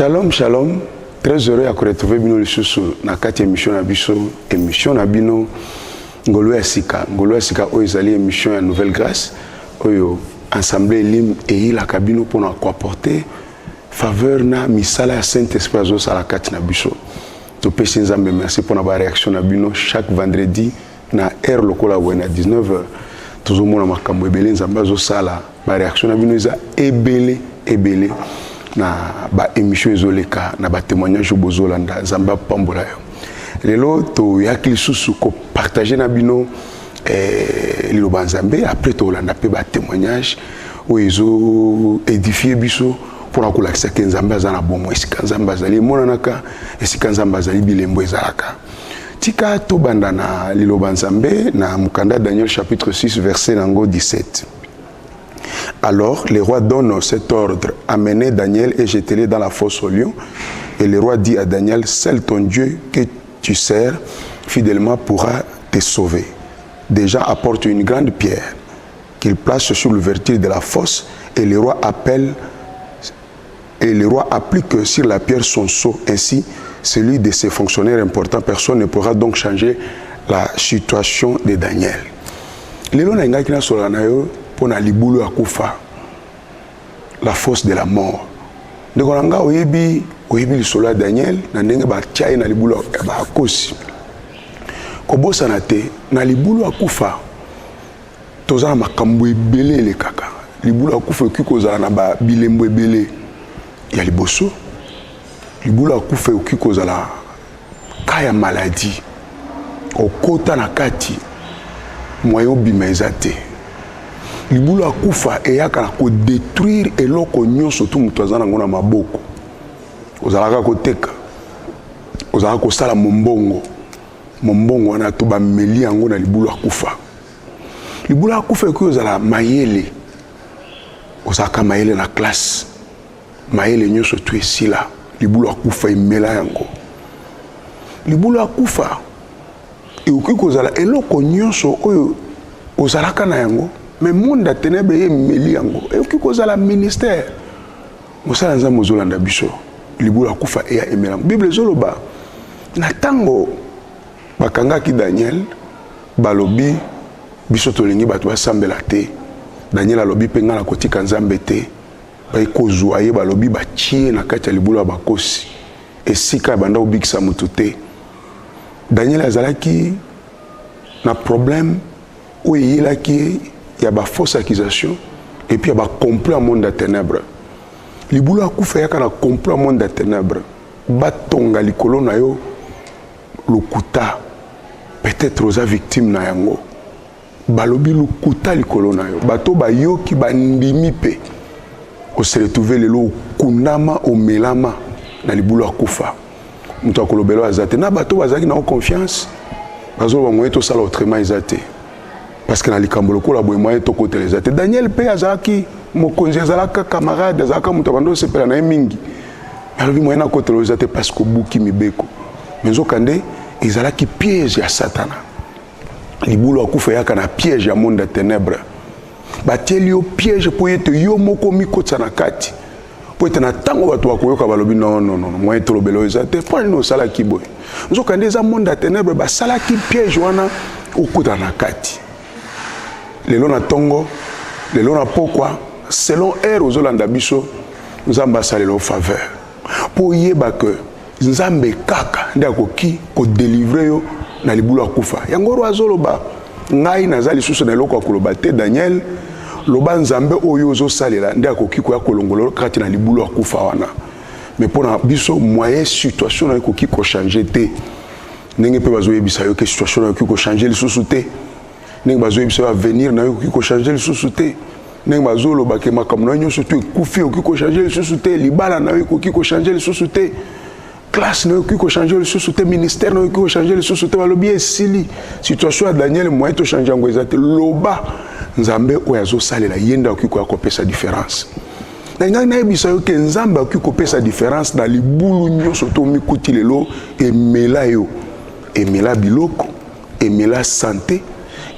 Shalom, shalom. Très heureux à retrouver bino le sous na kati émission na biso, émission na bino Ngolo ya Sika. Ngolo ya Sika o ezali émission ya Nouvelle Grâce. Oyo ensemble lim et la cabine pour nous apporter faveur na misala ya Saint-Esprit zo sala kati na biso. To pesi nzambe merci pour na réaction na bino chaque vendredi na heure lokola wena 19h. Toujours mona makambo ebele nzambe zo sala ba réaction na bino eza ebele na ba émission ezoleka na ba témoignage bozolanda zamba pambola yo lelo to yakili susu ko partager na bino lilo banzambe après to landa pe ba témoignage o ezo édifier biso pour la kolakisa ke nzambe azana bomo esika nzambe azali monanaka esika nzambe azali bilembo ezalaka tika to banda na lilo banzambe na mukanda Daniel chapitre 6 verset nango 17. Alors, le roi donne cet ordre, amenez Daniel et jetez-le dans la fosse aux lions. Et le roi dit à Daniel, seul ton Dieu que tu sers fidèlement pourra te sauver. Déjà apporte une grande pierre qu'il place sur l'ouverture de la fosse et le roi applique sur la pierre son sceau. Ainsi, celui de ses fonctionnaires importants, personne ne pourra donc changer la situation de Daniel. Pour na libulu akufa la force de la mort de kolanga oyebi le soldat Daniel na ndenge ba tchai na libulu ba akosi kobosa na te na libulu akufa toza makambo ebele le kaka libulu akufa okikozala na ba bilembo ebele ya liboso libulu akufa okikozala kaya maladie okota na kati moyo bimeza te libulu akufa eyaka ko détruire eloko nyonso tu mutu azana ngona maboko ozalaka koteka ozalaka kosala mombongo wana to bameli yango na libulu akufa ekozala mayele ozalaka mayele na classe mayele nyonso tu esila libulu akufa emela yango libulu akufa ekoki kozala eloko nyonso oyo ozalaka na yango mais monde a ténèbres et meliango et qui cause la ministère mosala nzambe zolanda biso libula kufa e ya emelango bible zoloba na tango bakanga ki Daniel balobi biso tolingi bato basambela te Daniel alobi penga na kotika nzambe te ba ikozwa ye balobi bachie na kati ya libula bakosi esika banda obikisa mutu te Daniel azalaki na problème où il a qui il y a des fausses accusations et puis il y a des complots au monde des ténèbres. Les boulots à couper, il y a des complots au monde des ténèbres. Batonga likolo na yo lokuta peut-être aux victimes na yango. Balobi lokuta likolo na yo. Bato ba yo ki bandimi pe. On se retrouve le lo kunama o melama na libulu akufa. Mutu akolobelo azate na bato bazaki na confiance. Bazo ba moyeto sala autrement ezate. Parce que dans les camboloko la boyema est au côté les athées. Daniel P. Azaki, mokonzi azalaka camarade, azalaka mutabando sepela na mingi. Alors lui moyena côté les athées parce que buki mibeko. Mais okande ezalaki piège ya Satana. Libulu akufa yaka na piège ya monde des ténèbres. Batieli yo piège pour yete yo moko mikotsa na kati. Pour être na tango bato bakoyoka balobi non moyen to lobelo les athées. Pas no sala ki boy. Okande za monde des ténèbres ba sala ki piège wana okuta na kati. Lelo na tongo, lelo na pokwa, selon ère aux Olanda biso, nzamba salelo faveur. Pour yeba que nzambe kaka ndakoki ko délivrer yo na libulu akufa yango azoloba ngai nazali susu na eloko akoloba te Daniel loba nzambe oyo ozosalela nde akoki koya kolongolo kati na libulu akufa wana mais pona biso moyen situation na ekoki ko changer te ndenge pe bazoyebisa yo ke situation na ekoki ko changer lisusu te ndenge bazoyebisa yo avenir na ekoki ko changer lisusu te ndenge bazoloba ke makambo na nyonso tu ekufi ekoki ko changer lisusu te libala na ekoki ko changer lisusu te classe na ekoki ko changer lisusu te ministère na ekoki ko changer lisusu te balobi esili situation ya Daniel moyen to changer ngo ezate loba nzambe oyo azosalela yenda okoki koya kopesa différence na ngai nayebisa yo ke nzambe okoki kopesa différence na libulu nyonso to mikuti lelo emela yo emela biloko emela santé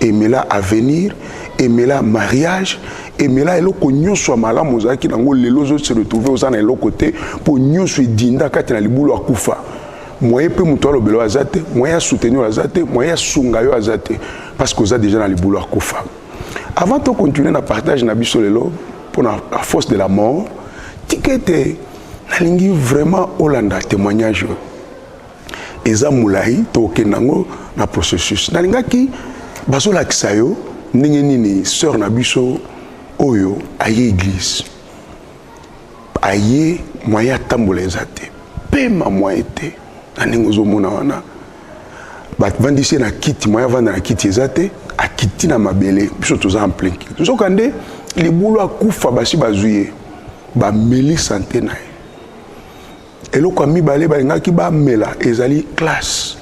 emela avenir emela mariage emela eloko nyonso ya malamu ozalaki nango lelo ozose retrouve oza na eloko te mpo nyonso edinda kati na libulu akufa moyen mpe moto alobela yo aza te moyen asoutenir yo aza te moyen asunga yo aza te parce que oza déjà na libulu akufa. Avant de continuer na partage na biso lelo pour la force de la mort tikete nalingi vraiment olanda témoignage eza mulai to kenango na processus nalingaki bazolakisa yo ndenge nini sœur na biso oyo aye église aye moyen atambola eza te pema moyen te na ndenge ozomona wana bavandisi na kiti moyen avanda na kiti eza te akiti na mabele biso toza en plein kiti nzokande libulu akufa basi bazwi bameli santé na ye eloko ya mibale balingaki bamela ezali classe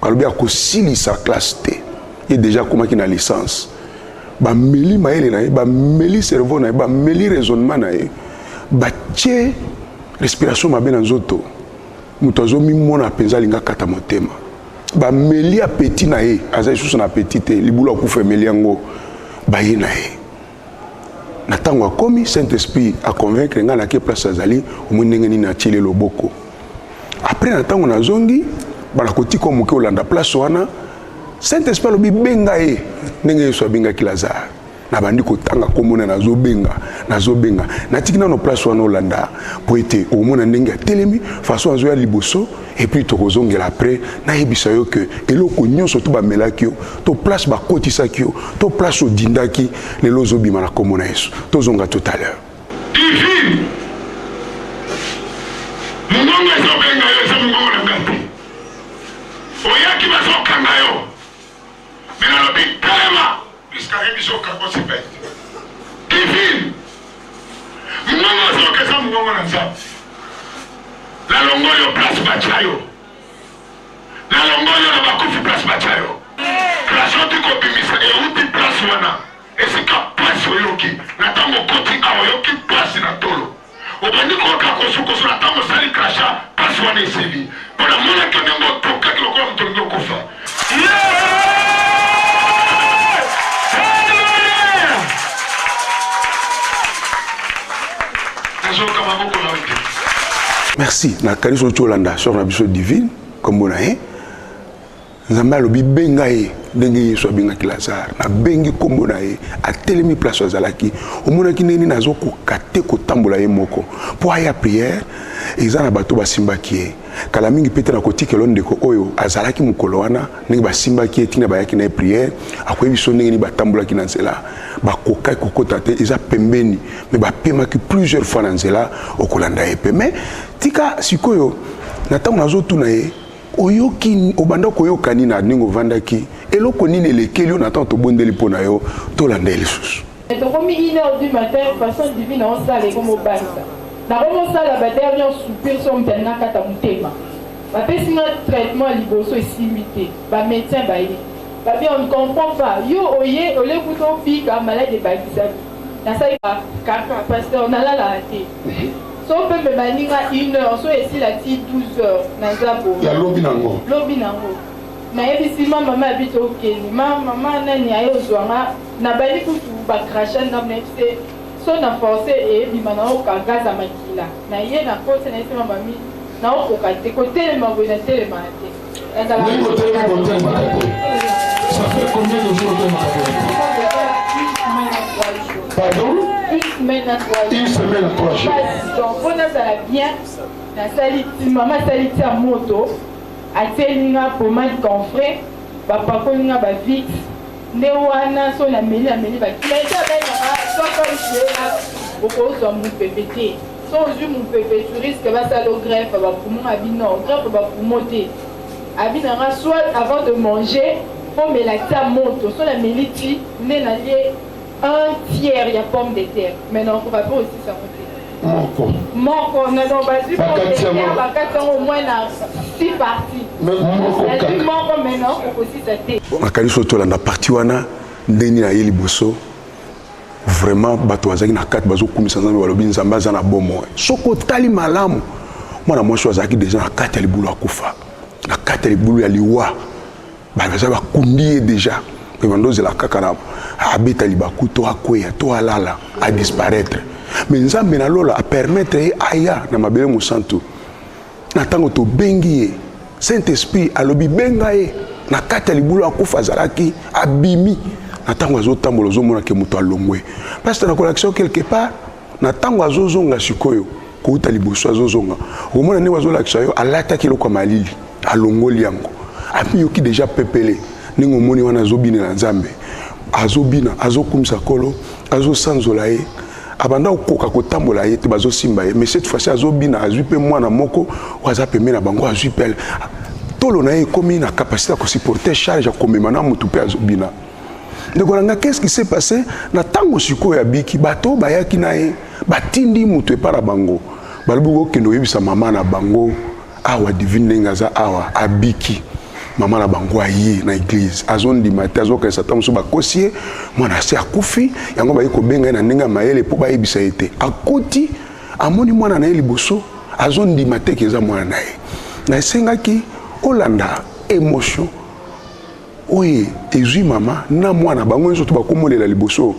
balobi akosilisa classe te ye déjà akomaki na licence bameli mayele na ye bameli cerveau na ye bameli raisonnement na ye batie respiration mabe na nzoto moto azomimona mpenza alinga kata motema bameli apeti na ye aza lisusu na apeti te libulu akufa emeli yango baye na ye na ntango akomi Saint-Esprit aconvaincre ngai nake place azali omoi ndenge nini atieli loboko après na ntango nazongi bana kotika moke olanda place wana Saint-Esprit alobi benga ye ndenge Yesu abengaki Lazare na bandi kotanga komona nazobenga natiki nano place wana olanda po ete omona ndenge atelemi façon azoya liboso et puis tokozongela après nayebisa yo ke eloko nyonso to bamelaki yo to place bakotisaki yo to place odindaki lelo ozobima na komona Yesu tozonga tout à l'heure divine mungongo ezobenga yo eza mungongo na ngati oyaki bazokanga yo mina lobi telema biskari bisoka kosepete divine mungongo ezokeza mungongo na nzambe la longoyo place bachayo la longoyo na bakufi place bachayo place oti kobimisa euti place wana esika place oyoki na tango koti aoyoki place na tolo obandi koka kosukoso na tango sali krasha place wana esili mpona monaki ndenge otokaki lokola moto ndenge okufa nazoka maboko na ote. Merci. Na kaliso tolanda sur na biso divine comme on a nzambe alobi benga ye ndenge Yesu abengaki Lazare na bengi kombo na ye atelemi place azalaki omonaki ndenge nazo kokate kotambola ye moko po aya prière eza na bato basimbaki ye kala mingi pete na kotikelo ndeko oyo azalaki mokolo wana ndenge basimbaki ye tina bayaki na prière akoyebi so ndenge ni batambolaki na nzela bakokaki kokota te eza pembeni me bapemaki plusieurs fois na nzela okolanda ye pe mais tika sikoyo na ntango nazotuna ye oyoki obanda koyoka nini na ndenge ovandaki eloko nini elekeli yo na ntango tobondeli mpo na yo tolanda ye lisusu tokomi 1h du matin façon divine osala ekomi obanisa nakomi osala badere nyo soupir so mpena kata motema bapesi nga traitement liboso esimbi te bamédecin baye babi on ne comprend pas yo oye olekuta obika malade ebakisaki nasali kaka pasteur nalala te so mpe me baninga 1h so esila ti 12h naza bo ya lobi nango nayebisi mama abiti okeni mama nani aye ozwanga nabali kutu bakrasha ndambo nayebise so na force eyebima naokangaza makila naye na kose nayebisi mama mi naokoka te kotelema boye natelema te Pardon? Une semaine à 3 jours. Donc, on a ça bien. Maman saliti à moto. A tellement pour mal confrère. bapakolinga bavite nde wana so na meli bakileta benaka so comme je okozwa mopepe te so ozwi mopepe tu risque basala greffe bapumo abi non greffe bapumo te abi nanga soit avant de manger po melaki ya moto so na meli ti nde nalie 1/3 ya pomme de terre maintenant okoka mpe aussi sango te moko non bazwi pomme de terre bakati yango au moins na 6 parties nazwi moko maintenant okosisa te nakanisi otolanda parti wana ndeni na ye liboso vraiment bato bazalaki na kati bazokumisa nzambe balobi nzambe aza na bomo soki otali malamu mwana mwasi azalaki deja na kati ya libulu akufa na kati ya libulu ya liwa baza bakundi ye deja ebanda ozela kaka na abeta libaku to akweya to alala adisparaître mais nzambe na lola apermettre ye aya na mabele mosantu na ntango tobengi ye Saint-Esprit alobi benga ye na kati ya libulu akufa azalaki abimi na ntango azotambola ozomona ke moto alongwe parce que na kolakisa quelque part na ntango azozonga sikoyo kouta liboso azozonga omona ndenge azolakisa yo alataki eloko ya malili alongoli yango amiyoki deja pepele ndenge omoni wana azobina na nzambe azobina azokumisa kolo azosanzola ye abanda okoka kotambola ye te bazosimba ye mais cette fois-ci azobina azwi mpe mwana moko oyo aza pembe na bango azwi pele tolo na ye ekomi na capacité ya kosupporter charge ya komema na motu mpe azobina ndeko nanga qu'est-ce qui s'est passé na ntango sikoyo abiki bato bayaki na ye batindi motu epa na bango balobi kokende oyebisa mama na bango awa divine ndenge aza awa abiki mama na bango aye na église azondima te azokanisa ntango mosusu bakosi ye mwana asi akufi yango baye kobenga ye na ndenge ya mayele mpo bayebisa ye te akoti amoni mwana na ye liboso azondima te ke eza mwana na ye na esengaki olanda émotion oye ezwi mama na mwana bango nyonso to bakomolela liboso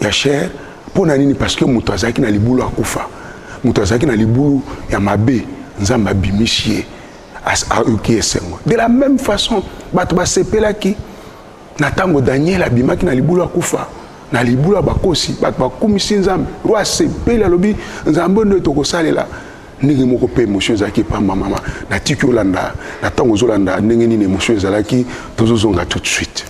ya chair mpo na nini parce que moto azalaki na libulu akufa moto azalaki na libulu ya mabe nzambe abimisi ye ayoki esengo de la même façon bato basepelaki na ntango daniel abimaki na libulu akufa na libulu ya bakosi bato bakumisi nzambe ro asepeli alobi nzambe nde tokosalela ndenge moko mpe émotion ezalaki pamba mama natiki olanda na ntango ozolanda ndenge nini émotion ezalaki tozozonga tout de suite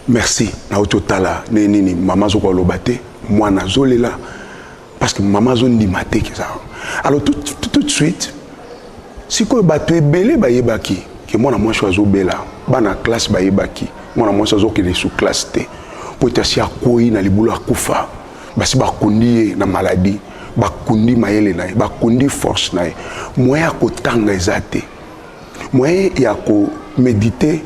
merci na ototala nini mama zoko lobate mwana zolela parce que maman zone dimate que ça alors tout de suite si quoi bato ebele bayebaki que moi na moi choiso bela bana classe bayebaki moi na moi choiso que les sous classe te peut-être si akoi na libulu akufa basi bakundi na maladie bakundi mayele na bakundi force na moyen ko tanga ezate moyen ya ko méditer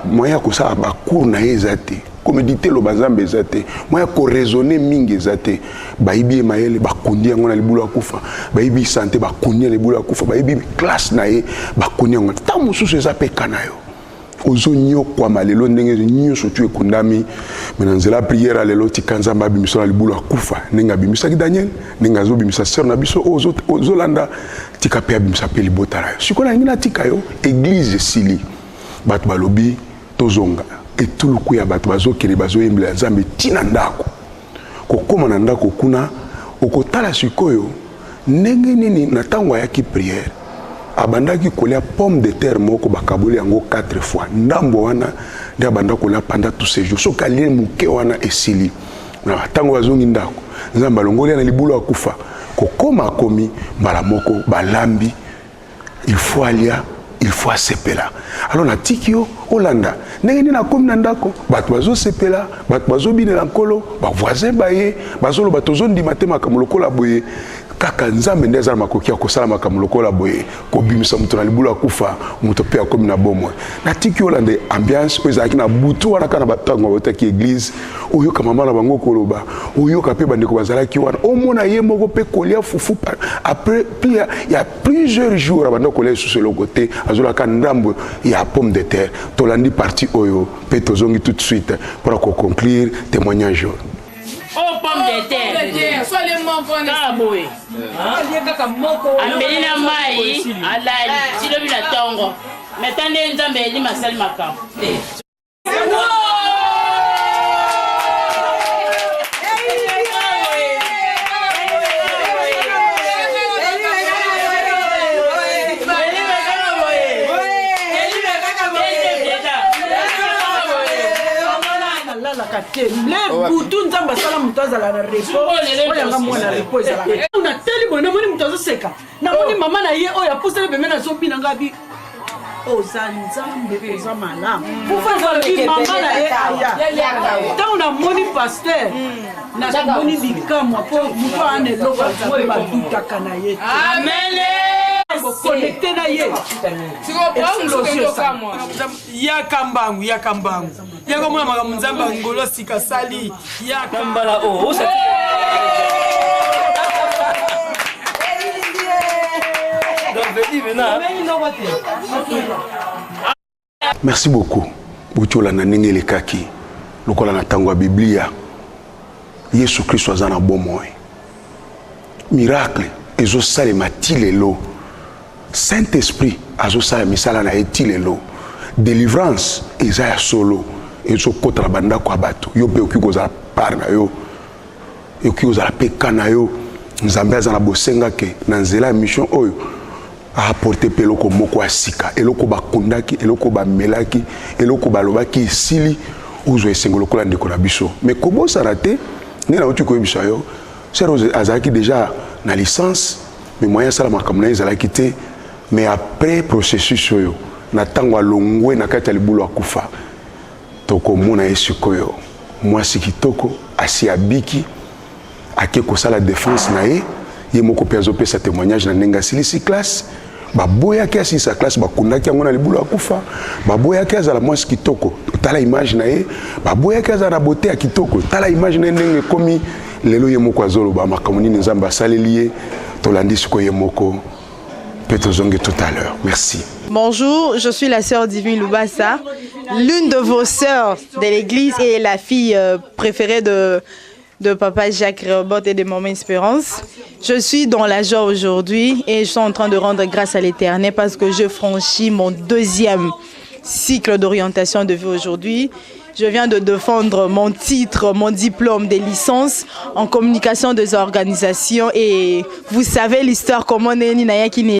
moyen ko ça ba cours na ezate ko méditer lo bazambe ezate moyen ko raisonner mingi ezate baibi mayele bakundi yango na libulu akufa baibi santé bakundi na libulu akufa baibi classe na ye bakundi yango ta mususu ezape kanayo ozonyo kwa malelo ndenge nyo sotu ekundami menanzela prière lelo tikanza mabimiso na libulu akufa ndenge abimisa ki Daniel ndenge azobimisa sœur na biso ozolanda tika pe abimisa pe libotara sikona ngina tika yo église sili bato balobi tozonga etuluku ya bato bazokele bazoyembela nzambe tina ndako kokoma na ndako kuna okotala sikoyo ndenge nini na ntango ayaki prière abandaki kolia pomme de terre moko bakaboli yango 4 fois ndambo wana nde abanda kolia pendant tous ces jours soki alie moke wana esili na ntango bazongi ndako nzambe alongoli na libulu akufa kokoma akomi mbala moko balambi il faut alia il faut asepela alors na tiki yo olanda ndenge nini akomi na ndako bato bazosepela bato bazobinela nkolo bavoisin baye bazoloba tozondima te makambo lokola boye kaka nzambe nde aza na makoki ya kosala makambo lokola boye kobimisa moto na libulu akufa moto mpe akomi na bomoi natiki olanda ambiance oyo ezalaki na butu wana kaka na batango baotaki église oyoka mama na bango koloba oyoka mpe bandeko bazalaki wana omona ye moko mpe kolia fufu après il y a plusieurs jours abanda kolia lisusu eloko te azolaka ndambo ya pomme de terre tolandi parti oyo mpe tozongi tout de suite mpona koconclure témoignage oyo pomme de terre. Amelina mai alali tilobi na tongo. Metande nzambe eli masali makambo. Yakambangu yako mwana maka mzamba ngolo sika sali yakambala o Merci beaucoup. Buchola na ndenge lekaki lokola na tango ya Biblia. Yesu Kristo aza na bomoi. Miracle ezo salema ti lelo. Saint-Esprit azo salema misala na eti lelo. Délivrance eza ya solo. Ezo kota na banda kwa bato. Yo pe oki kozala par na yo. Oki kozala pe kana yo. Nzambe aza na bosenga ke na nzela mission oyo. A apporter peloko moko asika. Eloko ba kondaki, eloko ba melaki, eloko ba lobaki esili. Ozo esengolo kola ndeko na biso. Mais kobo sarate ni na otu ko biso yo. Sero azaki déjà na licence, mais moyen sala makamna ezalaki te. Mais après processus oyo na tango alongwe na kati ya libulu akufa. Toko mona esikoyo. Mwasi kitoko asi abiki ake kosala défense na ye. Ye moko pe azopesa témoignage na nenga silisi classe. Baboya ki asi sa classe bakundaki yango na libulu akufa. Baboya ki azala mwasi kitoko. Tala image na ye. Baboya ki azala beauté ya kitoko. Tala image na ye ndenge komi lelo ye moko azolo ba makamoni nzamba asaleli ye. Tolandi siko ye moko. Peut-être tout à l'heure. Merci. Bonjour, je suis la sœur Divine Loubassa, l'une de vos sœurs de l'église et la fille préférée de Papa Jacques Rehoboth et de Maman Espérance. Je suis dans la joie aujourd'hui et je suis en train de rendre grâce à l'Éternel parce que je franchis mon deuxième cycle d'orientation de vie aujourd'hui. Je viens de défendre mon titre, mon diplôme de licence en communication des organisations et vous savez l'histoire comment Neni Nayaki